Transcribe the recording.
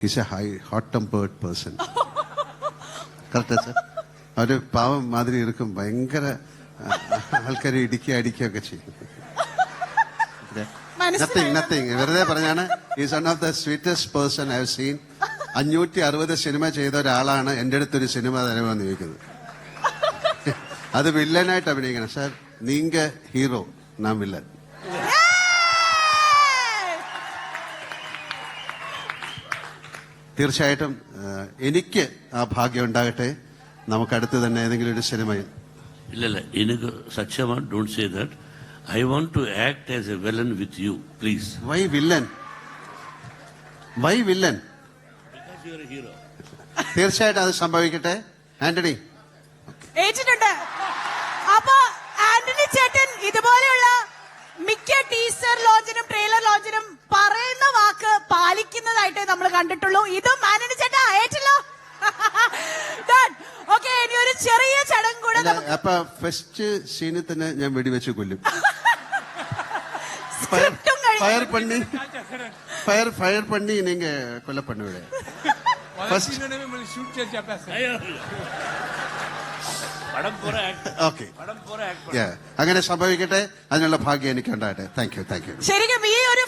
Is A hot tempered person. Correct sir? അവര് പാവം മാതിരി ഇരിക്കും, ഭയങ്കര ആൾക്കാരെ അടിക്കുകയൊക്കെ ചെയ്യും. നത്തിങ് വെറുതെ പറഞ്ഞാണ്. Is one of the sweetest person I have seen. 560 cinema ചെയ്ത ഒരാളാണ് എന്റെ അടുത്തൊരു സിനിമ തരുമെന്ന് ചോദിക്കുന്നത്. അത് വില്ലനായിട്ട് അഭിനയിക്കണം. സാർ നീങ്ക ഹീറോ, നാം വില്ലൻ. തീർച്ചയായിട്ടും എനിക്ക് ആ ഭാഗ്യം ഉണ്ടാകട്ടെ. നമുക്ക് അടുത്ത് തന്നെ ഏതെങ്കിലും ഒരു സിനിമയിൽ. ഇല്ലല്ല, എനിക്ക് സത്യമാണ്. Don't say that. I want to act as a villain with you, please. Why villain? Why villain? Because you are a hero. തീർച്ചയായിട്ടും അത് സംഭവിക്കട്ടെ. ആന്റണി ഏറ്റിട്ടുണ്ട്. അപ്പൊ ആന്റണി ചേട്ടൻ ഇതുപോലെയുള്ള മിക്ക ടീസർ ലോഞ്ചിനും ട്രെയിലർ ലോഞ്ചിനും പറയുന്ന വാക്ക് പാലിക്കുന്നതായിട്ട് നമ്മൾ കണ്ടിട്ടുള്ളൂ. ഇതും ആന്റണി ചേട്ടാ ഏറ്റല്ലോ. ഓക്കെ, ഇനി ഒരു ചെറിയ ചടങ്ങ് കൂടെ. അപ്പൊ ഫസ്റ്റ് സീനിൽ തന്നെ ഞാൻ വെടിവെച്ച് കൊല്ലും. ഫയർ പണ്ണി നീങ്ക കൊല്ല പണ്ണുവിടെ. അങ്ങനെ സംഭവിക്കട്ടെ. അതിനുള്ള ഭാഗ്യം എനിക്ക് ഉണ്ടാകട്ടെ. Thank you. ശരിക്കും ഈ ഒരു